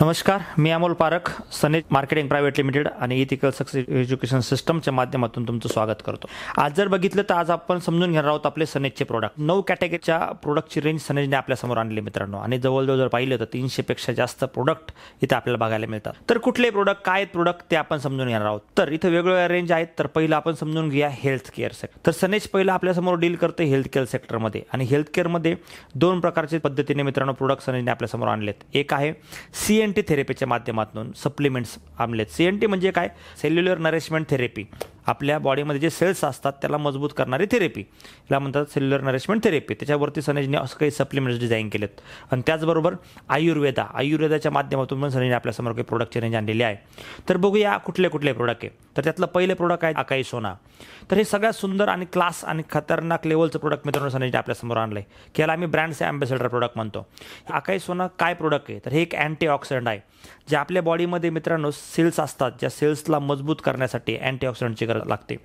नमस्कार, मी अमोल पारख, सनेज marketing private limited आणि ethical success education सिस्टमच्या माध्यमातून तुमचं स्वागत करतो। आज जर बघितलं तर आज आपण समजून घेणार आहोत आपले सनेजचे प्रोडक्ट। 9 कॅटेगरीच्या प्रोडक्टची रेंज सनेजने आपल्या समोर आणली मित्रांनो, आणि जवळजवळ जर पाहिलं तर 300 पेक्षा जास्त प्रोडक्ट इथे आपल्याला बघायला मिळतात। तर कुठले प्रोडक्ट, काय प्रोडक्ट ते आपण समजून घेणार आहोत। तर इथे वेगवेगळ्या रेंज आहेत। तर पहिलं आपण समजून घेऊया हेल्थ केअर सेक्टर। तर सनेज पहिलं आपल्या समोर डील करते हेल्थ केअर सेक्टरमध्ये, आणि हेल्थ केअरमध्ये दोन प्रकारचे पद्धतीने मित्रांनो प्रोडक्ट सनेजने आपल्या समोर आणलेत। एक आहे CNT थेरपीच्या माध्यमातून सप्लिमेंट्स आणलेत। CNT म्हणजे काय? Cellular nourishment therapy. आपल्या बॉडीमध्ये जे सेल्स असतात त्याला मजबूत करणारी थेरपी, याला म्हणतात सेल्युलर नरिशमेंट थेरपी। त्याच्यावरती सनेजने असं काही सप्लिमेंट्स डिझाईन केलेत। आणि त्याचबरोबर आयुर्वेदाच्या माध्यमातून पण सनेजने आपल्यासमोर काही प्रोडक्टची रेंज आणलेली आहे। तर बघूया कुठले कुठले प्रोडक्ट आहे। तर त्यातलं पहिले प्रोडक्ट आहे अकाई सोना। तर हे सगळ्यात सुंदर आणि क्लास आणि खतरनाक लेवलचं प्रोडक्ट मित्रांनो सनेजने आपल्यासमोर आणलं आहे, की याला आम्ही ब्रँडचे अँबॅसेडर प्रोडक्ट म्हणतो। अकाई सोना काय प्रोडक्ट आहे? तर हे एक अँटीऑक्सिडंट आहे, जे आपल्या बॉडीमध्ये मित्रांनो सेल्स असतात, ज्या सेल्सला मजबूत करण्यासाठी अँटीऑक्सिडंटची गरज लागते।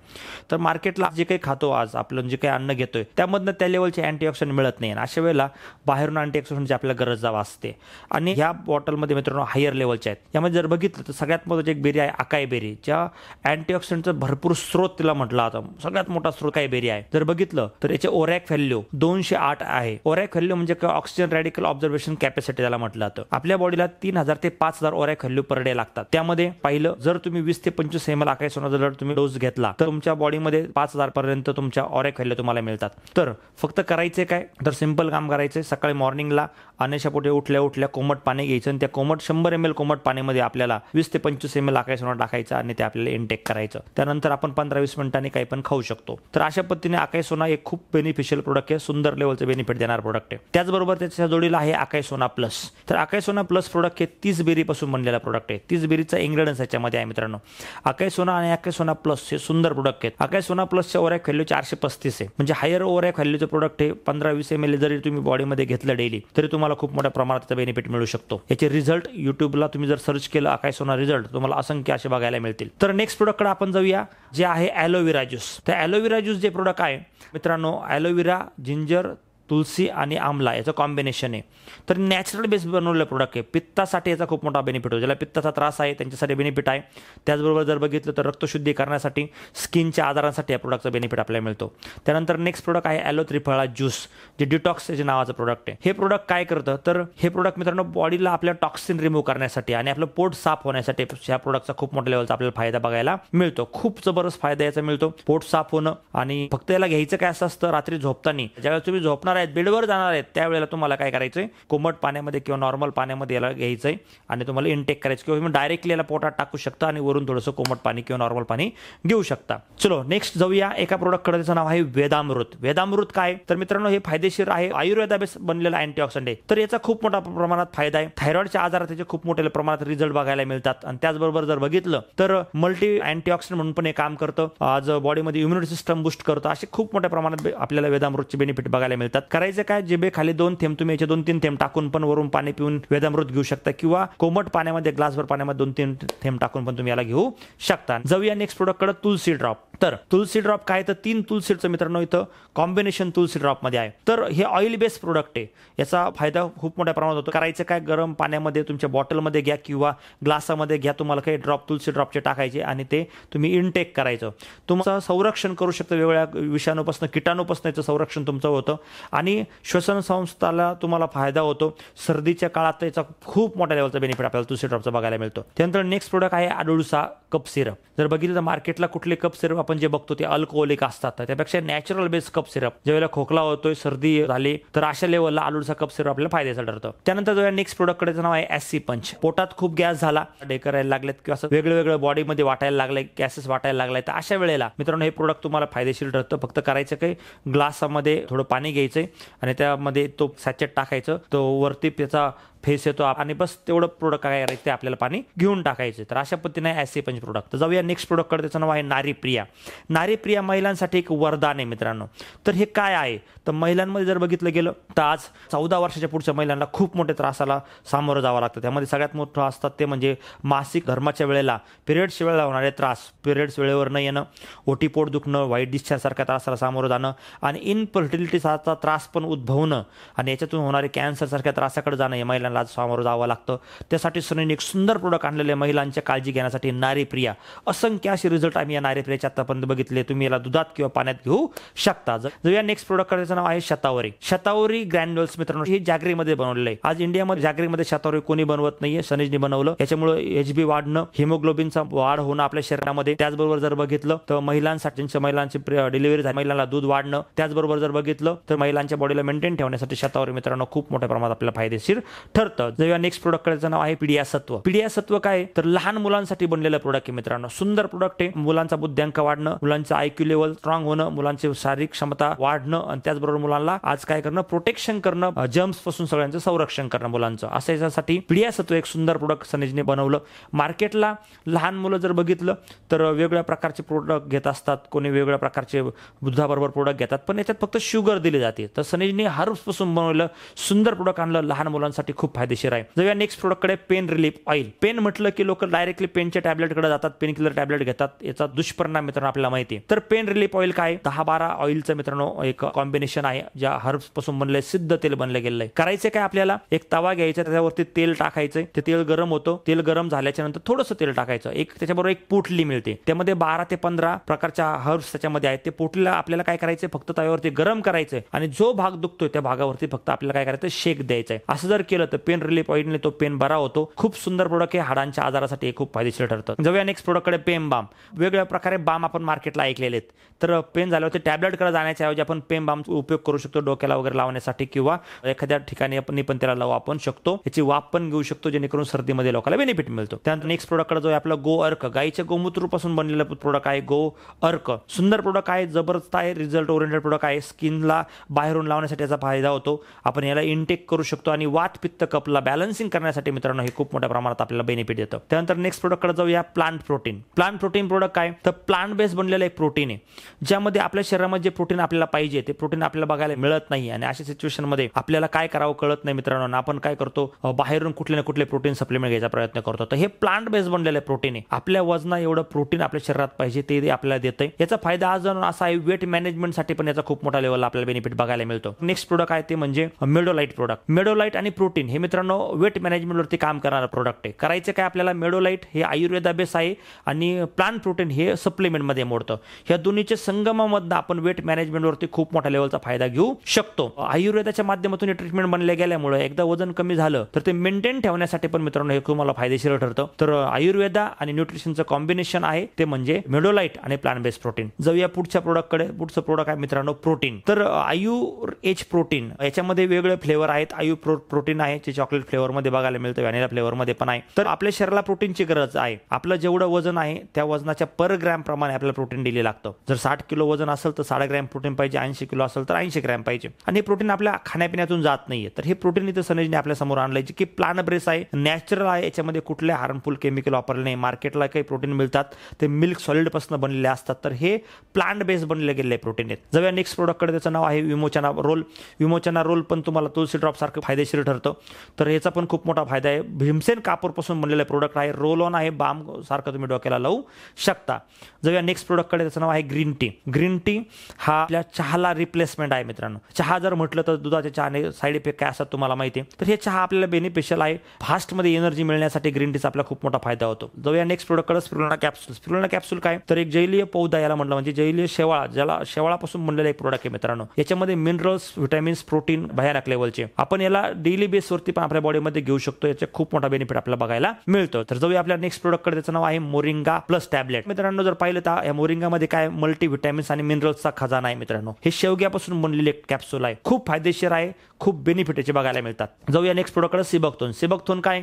तर मार्केटला जे काही खातो, आज आपण जे काही अन्न घेतोय त्यामधनं त्या लेवलचे अँटीऑक्सिडंट मिळत नाही, आणि अशा वेळेला बाहेरून अँटीऑक्सिडंटची आपल्याला गरज असते। आणि ह्या बॉटलमध्ये मित्रांनो हायर लेवलचे आहेत। यामध्ये जर बघितलं तर सगळ्यात महत्त्वाची एक बेरी आहे अकाई बेरी, ज्या अँटीऑक्सिडंटचा भरपूर स्रोत तिला म्हटलं जातं। सगळ्यात मोठा स्रोत अकाई बेरी आहे। जर बघितलं तर याचे ओरॅक व्हॅल्यू 208 आहे। ओरॅक व्हॅल्यू म्हणजे ऑक्सिजन रॅडिकल ऑब्झर्वेशन कॅपॅसिटी त्याला म्हटलं जातं। आपल्या बॉडीला 3000 ते 5000 ओरॅक व्हॅल्यू पर डे लागतात। त्यामध्ये पाहिलं जर तुम्ही 20 ते 25 ml अकाई सोना जर तुम्ही डोस घेतला तर तुमच्या बॉडीमध्ये 5000 पर्यंत तुमच्या ओरॅक व्हॅल्यू तुम्हाला मिळतात। तर फक्त करायचे काय? तर सिंपल काम करायचे, सकाळी मॉर्निंगला अनेशापोटी उठल्या कोमट पाणी घ्यायचं, आणि त्या कोमट 100 ml कोमट पाण्यामध्ये आपल्याला 20 ते 25 ml अकाई सोना टाकायचा, आणि ते आपल्याला इनटेक करायचं। त्यानंतर आपण 15-20 मिनिटांनी काही पण खाऊ शकतो। तर अशा पद्धतीने अकाई सोना एक खूप बेनिफिशियल प्रोडक्ट आहे, सुंदर लेवलचं बेनिफिट देणार प्रोडक्ट आहे। त्याचबरोबर त्याच्या जोडीला आहे अकाई सोना प्लस। तर अकाई सोना प्लस प्रोडक्ट हे 30 बेरीपासून बनलेला प्रोडक्ट आहे। 30 बेरीचा इन्ग्रेडियंट्स याच्यामध्ये आहे मित्रांनो। अकाई सोना आणि अकाई सोना प्लस हे सुंदर प्रोडक्ट आहेत। अकाई सोना प्लसच्या ओरॅक व्हॅल्यू 435 आहे, म्हणजे हायर ओरॅक व्हॅल्यूचं प्रोडक्ट हे 15-20 ml जरी तुम्ही बॉडीमध्ये घेतलं डेली तरी तुम्हाला खूप मोठ्या प्रमाणात बेनिफिट मिळू शकतो। याचे रिझल्ट युट्यूबला तुम्ही जर सर्च केलं अकाई सोना रिझल्ट, तुम्हाला असंख्य असे बघायला मिळतील। तर नेक्स्ट प्रोडक्टकडे आपण जाऊया, जे आहे ॲलोवेरा ज्यूस। तर ॲलोवेरा ज्यूस जे प्रोडक्ट आहे मित्रांनो, ॲलोवेरा, जिंजर, तुलसी आणि आमला याचं कॉम्बिनेशन आहे। तर नॅचरल बेस बनवलेलं प्रोडक्ट आहे। पित्तासाठी याचा खूप मोठा बेनिफिट होतो, ज्याला पित्ताचा त्रास आहे त्यांच्यासाठी बेनिफिट आहे। त्याचबरोबर जर बघितलं तर रक्तशुद्धी करण्यासाठी, स्किनच्या आजारांसाठी या प्रोडक्टचा बेनिफिट आपल्याला मिळतो। त्यानंतर नेक्स्ट प्रोडक्ट आहे ॲलो त्रिफळा ज्यूस, जे डिटॉक्स याचे नावाचं प्रोडक्ट आहे। हे प्रोडक्ट काय करतं? तर हे प्रोडक्ट मित्रांनो बॉडीला आपल्या टॉक्सिन रिमूव्ह करण्यासाठी आणि आपलं पोट साफ होण्यासाठी ह्या प्रोडक्टचा खूप मोठ्या लेवलचा आपल्याला फायदा बघायला मिळतो। खूप जबरदस्त फायदा याचा मिळतो, पोट साफ होणं। आणि फक्त याला घ्यायचं काय असतं, रात्री झोपताना ज्यावेळेस तुम्ही झोपणार आहेत, बेडवर जाणार आहेत, त्यावेळेला तुम्हाला काय करायचंय, कोमट पाण्यामध्ये किंवा नॉर्मल पाण्यामध्ये याला घ्यायचंय आणि तुम्हाला इनटेक करायचं, किंवा तुम्ही डायरेक्टली याला पोटात टाकू शकता आणि वरून थोडंसं कोमट पाणी किंवा नॉर्मल पाणी घेऊ शकता। चलो नेक्स्ट जाऊया एका प्रोडक्टकडे, त्याचं नाव आहे वेदामृत। वेदामृत काय? तर मित्रांनो हे फायदेशीर आहे, आयुर्वेदा बेस बनलेला अँटीऑक्सिडंट आहे। तर याचा खूप मोठ्या प्रमाणात फायदा आहे। थायरॉइडच्या आजारात त्याचे खूप मोठ्या प्रमाणात रिझल्ट बघायला मिळतात। आणि त्याचबरोबर जर बघितलं तर मल्टी अँटीऑक्सिडंट म्हणून पण हे काम करतं, आज बॉडीमध्ये इम्युनिटी सिस्टम बूस्ट करतं। असे खूप मोठ्या प्रमाणात आपल्याला वेदामृतचे बेनिफिट बघायला मिळतात। करायचं काय? जिभे खाली 2 थेंब तुम्ही याचे 2-3 थेंब टाकून पण वरून पाणी पिऊन वेदामृत घेऊ शकता, किंवा कोमट पाण्यामध्ये ग्लासभर पाण्यामध्ये 2-3 थेंब टाकून पण तुम्ही याला घेऊ शकता। जाऊया नेक्स्ट प्रोडक्टकडे, तुलसी ड्रॉप। तर तुलसी ड्रॉप काय? तर 3 तुलसीचं मित्रांनो इथं कॉम्बिनेशन तुलसी ड्रॉप मध्ये आहे। तर हे ऑइल बेस प्रोडक्ट आहे, याचा फायदा खूप मोठ्या प्रमाणात होतो। करायचं काय? गरम पाण्यामध्ये तुमच्या बॉटलमध्ये घ्या किंवा ग्लासामध्ये घ्या, तुम्हाला काही ड्रॉप तुलसी ड्रॉपचे टाकायचे आणि ते तुम्ही इनटेक करायचं। तुमचं संरक्षण करू शकतं, वेगवेगळ्या विषाणूपासून, कीटाणूपासून याचं संरक्षण तुमचं होतं, आणि श्वसन संस्थाला तुम्हाला फायदा होतो। सर्दीच्या काळात याचा खूप मोठ्या लेवलचा बेनिफिट आपल्याला तुलसी ड्रॉपचा बघायला मिळतो। त्यानंतर नेक्स्ट प्रोडक्ट आहे अडुळसा कप सिरप। जर बघितलं तर मार्केटला कुठले कप सिरप आपण जे बघतो ते अल्कोहोलिक असतात, त्यापेक्षा नॅचरल बेस कप सिरप, ज्यावेळेला खोकला होतोय, सर्दी झाली, तर अशा लेवलला अडुळसा कप सिरप आपल्याला फायद्याचं ठरतं। त्यानंतर जो नेक्स्ट प्रोडक्टकडे नाव आहे ॲसी पंच। पोटात खूप गॅस झाला, करायला लागलेत, किंवा असं वेगळं बॉडीमध्ये वाटायला लागलंय, गॅसेस वाटायला लागलाय, तर अशा वेळेला मित्रांनो हे प्रोडक्ट तुम्हाला फायदेशीर ठरतं। फक्त करायचं काही, ग्लासामध्ये थोडं पाणी घ्यायचंय आणि त्यामध्ये तो सॅचेट टाकायचं, तो वरती त्याचा फेस येतो, आणि बस तेवढं प्रोडक्ट काय करायचं ते आपल्याला पाणी घेऊन टाकायचं। तर अशा पद्धतीने ॲसी पंच प्रोडक्ट। तर जाऊया नेक्स्ट प्रोडक्टकडे, त्याचं नाव आहे नारी प्रिया। नारी प्रिया महिलांसाठी एक वरदान आहे मित्रांनो। तर हे काय आहे? तर महिलांमध्ये जर बघितलं गेलं तर आज 14 वर्षाच्या पुढच्या महिलांना खूप मोठ्या त्रासाला सामोरं जावं लागतं। त्यामध्ये सगळ्यात मोठं असतात ते म्हणजे मासिक धर्माच्या वेळेला, पिरियड्स वेळेला होणारे त्रास, पिरियड्स वेळेवर न येणं, ओटी पोट दुखणं, व्हाईट डिस्चार्ज सारख्या त्रासाला सामोरं जाणं, आणि इनफर्टिलिटीचा त्रास पण उद्भवणं, आणि याच्यातून होणारे कॅन्सर सारख्या त्रासाकडे जाणं, हे महिलांना महिलांना आज सामोरं जावं लागतं. त्यासाठी सनीने एक सुंदर प्रोडक्ट आणलेले महिलांच्या काळजी घेण्यासाठी नारी प्रिया. असंख्य असे रिझल्ट आम्ही या नारी प्रियाच्या आतापर्यंत बघितले. तुम्ही याला दुधात किंवा पाण्यात घेऊ शकता. जर या नेक्स्ट प्रोडक्ट करायचं नाव आहे शतावरी. शतावरी ग्रॅन्युल्स मित्रांनो हे जॅगरीमध्ये बनवलेलं आहे. आज इंडियामध्ये जॅगरीमध्ये शतावरी कोणी बनवत नाहीये, सनीजने बनवलं. याच्यामुळे एचबी वाढणं, हिमोग्लोबिनचा वाढ होणं आपल्या शरीरामध्ये. त्याचबरोबर जर बघितलं तर महिलांची डिलिव्हरी झाली महिलांना दूध वाढणं. त्याचबरोबर जर बघितलं तर महिलांच्या बॉडीला मेंटेन ठेवण्यासाठी शतावरी मित्रांनो खूप मोठ्या प्रमाणात आपल्याला फायदेशीर ठरतं. जर या नेक्स्ट प्रोडक्ट करायचं नाव आहे पिडियासत्व. पिडियासत्व काय तर लहान मुलांसाठी बनलेलं प्रोडक्ट आहे मित्रांनो. सुंदर प्रोडक्ट आहे. मुलांचा बुद्ध्यांक वाढणं, मुलांचा आयक्यू लेवल स्ट्रॉंग होणं, मुलांची शारीरिक क्षमता वाढणं आणि त्याचबरोबर मुलांना आज काय करणं प्रोटेक्शन करणं, जर्म्स पासून सगळ्यांचं संरक्षण करणं मुलांचं. असं याच्यासाठी पिडियासत्व एक सुंदर प्रोडक्ट सनीजने बनवलं. मार्केटला लहान मुलं जर बघितलं तर वेगवेगळ्या प्रकारचे प्रोडक्ट घेत असतात. कोणी वेगवेगळ्या प्रकारचे दुधाबरोबर प्रोडक्ट घेतात, पण याच्यात फक्त शुगर दिली जाते. तर सनीजने हर्ब्स पासून बनवलं सुंदर प्रोडक्ट आणलं, लहान मुलांसाठी खूप फायदेशीर आहे. जर या नेक्स्ट प्रोडक्ट कडे पेन रिलीफ ऑइल. पेन म्हटलं की लोक डायरेक्टली पेनच्या टॅबलेट कडे जातात, पेन किलर टॅबलेट घेतात. याचा दुष्परिणाम मित्रांनो आपल्याला माहिती आहे. तर पेन रिलीफ ऑइल काय 10-12 ऑइलचं मित्रांनो एक कॉम्बिनेशन आहे, ज्या हर्ब्स पासून बनले सिद्ध तेल बनले गेलेलं आहे. करायचे काय आपल्याला एक तवा घ्यायचा, त्याच्यावरती तेल टाकायचं. ते तेल गरम होतं. तेल गरम झाल्याच्या नंतर थोडंसं तेल टाकायचं. त्याच्याबरोबर एक पोटली मिळते, त्यामध्ये 12 ते 15 प्रकारच्या हर्ब्स त्याच्यामध्ये आहेत. ते पोटलीला आपल्याला काय करायचं फक्त तव्यावरती गरम करायचंय आणि जो भाग दुखतोय त्या भागावरती फक्त आपल्याला काय करायचं शेक द्यायचा आहे. असं जर केलं तर पेन रिलीफ ऑइलने तो पेन बरा होतो. खूप सुंदर प्रोडक्ट आहे. हाडांच्या आजारासाठी खूप फायदेशीर ठरतं. जाऊया नेक्स्ट प्रोडक्ट कडे पेन बाम. वेगवेगळ्या प्रकारे बाम आपण मार्केटला ऐकलेले आहेत. तर पेन झाल्यावरती टॅबलेट कडे जाण्याच्या ऐवजी आपण पेन बाम उपयोग करू शकतो डोक्याला वगैरे लावण्यासाठी किंवा एखाद्या ठिकाणी आपण पण त्याला लावू आपण शकतो. याची वाफ पण घेऊ शकतो जेणेकरून सर्दीमध्ये लोकांना बेनिफिट मिळतो. त्यानंतर नेक्स्ट प्रोडक्ट कडे जो आपला गो अर्क, गाईच्या गोमूत्र पासून बनलेलं प्रोडक्ट आहे गो अर्क. सुंदर प्रोडक्ट आहे, जबरदस्त आहे, रिझल्ट ओरिएंटेड प्रोडक्ट आहे. स्किनला बाहेरून लावण्यासाठी याचा फायदा होतो. आपण याला इनटेक करू शकतो आणि वात पित्त कपला बॅलन्सिंग करण्यासाठी मित्रांनो हे खूप मोठ्या प्रमाणात आपल्याला बेनिफिट देतं. त्यानंतर नेक्स्ट प्रोडक्ट कडे जाऊया plant protein. Plant protein product काय तर प्लांट बेस बनलेलं एक प्रोटीन आहे, ज्यामध्ये आपल्या शरीरामध्ये जे प्रोटीन आपल्याला पाहिजे ते प्रोटीन आपल्याला बघायला मिळत नाही. आणि अशा सिच्युएशन मध्ये आपल्याला काय करावं कळत नाही मित्रांनो. आपण काय करतो बाहेरून कुठले ना कुठले प्रोटीन सप्लिमेंट घ्यायचा प्रयत्न करतो. तर हे प्लांट बेस बनलेलं प्रोटीन आहे. आपल्या वजना एवढं प्रोटीन आपल्या शरीरात पाहिजे ते आपल्याला देतंय. याचा फायदा आज असा आहे वेट मॅनेजमेंटसाठी पण याचा खूप मोठा लेवलला आपल्याला बेनिफिट बघायला मिळतो. नेक्स्ट प्रोडक्ट आहे ते म्हणजे मेडोलाइट प्रोडक्ट. मेडोलाइट आणि प्रोटीन हे मित्रांनो वेट मॅनेजमेंटवरती काम करणारं प्रोडक्ट आहे. करायचं काय आपल्याला मेडोलाइट हे आयुर्वेदा बेस आहे आणि प्लांट प्रोटीन हे सप्लिमेंट मध्ये मोडतं. ह्या दोन्हीच्या संगमामधनं आपण वेट मॅनेजमेंटवरती खूप मोठ्या लेवलचा फायदा घेऊ शकतो. आयुर्वेदाच्या माध्यमातून ट्रीटमेंट बनले गेल्यामुळे एकदा वजन कमी झालं तर ते मेंटेन ठेवण्यासाठी पण मित्रांनो हे तुम्हाला फायदेशीर ठरतं. तर आयुर्वेदा आणि न्यूट्रिशनचं कॉम्बिनेशन आहे ते म्हणजे मेडोलाइट आणि प्लांट बेस्ड प्रोटीन. जाऊया पुढच्या प्रोडक्ट कडे. पुढचं प्रोडक्ट आहे मित्रांनो प्रोटीन. तर आयु एच प्रोटीन. याच्यामध्ये वेगवेगळे फ्लेवर आहेत. आयु प्रोटीन आहे जे चॉकलेट फ्लेवर मध्ये बघायला मिळतं, व्हॅनिला फ्लेवर मध्ये पण आहे. तर आपल्या शरीराला प्रोटीनची गरज आहे. आपलं जेवढं वजन आहे त्या वजनाच्या पर ग्रॅम प्रमाणे आपल्याला प्रोटीन दिले लागतं. जर 60 किलो वजन असेल तर 60 ग्रॅम प्रोटीन पाहिजे, 80 किलो असेल तर 80 ग्रॅम पाहिजे. आणि हे प्रोटीन आपल्या खाण्यापिण्यातून जात नाहीये. तर हे प्रोटीन इथे सनीजने आपल्या समोर आणलंय की प्लांट बेस आहे, नॅचरल आहे. याच्यामध्ये कुठले हार्मफुल केमिकल वापरले नाही. मार्केटला काही प्रोटीन मिळतात ते मिल्क सॉलिड पासून बनलेले असतात. तर हे प्लांट बेस बनले गेलेले प्रोटीन आहेत. जाऊया नेक्स्ट प्रोडक्ट कडे. त्याचं नाव आहे विमोचना रोल. विमोचना रोल पण तुम्हाला तुलसी ड्रॉप सारखं फायदेशीर ठरतं. तर याचा पण खूप मोठा फायदा आहे. भीमसेन कापूर पासून बनलेलं प्रोडक्ट आहे. रोल ऑन आहे, बाम सारखं तुम्ही डोक्याला लावू शकता. जाऊया नेक्स्ट प्रोडक्ट कडे. त्याचं नाव आहे ग्रीन टी. ग्रीन टी हा आपल्या चहाला रिप्लेसमेंट आहे मित्रांनो. चहा जर म्हटलं तर दुधाच्या चहाने साईड इफेक्ट काय असतात तुम्हाला माहिती आहे. तर हे चहा आपल्याला बेनिफिशियल आहे. फास्ट मध्ये एनर्जी मिळण्यासाठी ग्रीन टीचा आपला खूप मोठा फायदा होतो. जाऊया नेक्स्ट प्रोडक्ट कडे. Spirulina capsule. स्पिरुलिना कॅप्सूल काय तर एक जैलीय पौधा याला म्हटलं म्हणजे जैलीय शेवाळ, ज्याला शेवाळापासून बनलेला एक प्रोडक्ट आहे मित्रांनो. याच्यामध्ये मिनरल्स, व्हिटॅमिन्स, प्रोटीन भयानक लेवलचे. आपण याला डेली बेसवरती पण आपल्या बॉडीमध्ये घेऊ शकतो. याचा खूप मोठा बेनिफिट आपल्याला बघायला मिळतो. तर जाऊया आपल्या नेक्स्ट प्रोडक्ट कडे. त्याचं नाव आहे मोरिंगा प्लस टॅबलेट. मित्रांनो जर पाहिलं तर या मोरिंगामध्ये काय मल्टी व्हिटॅमिन्स आणि मिनरल्सचा खजाना आहे मित्रांनो. हे शेवग्यापासून बनलेले कॅप्सूल आहे. खूप फायदेशीर आहे. खूप बेनिफिट याचे बघायला मिळतात. जाऊया नेक्स्ट प्रोडक्ट कडे. सिबकथोन. सिबकथोन काय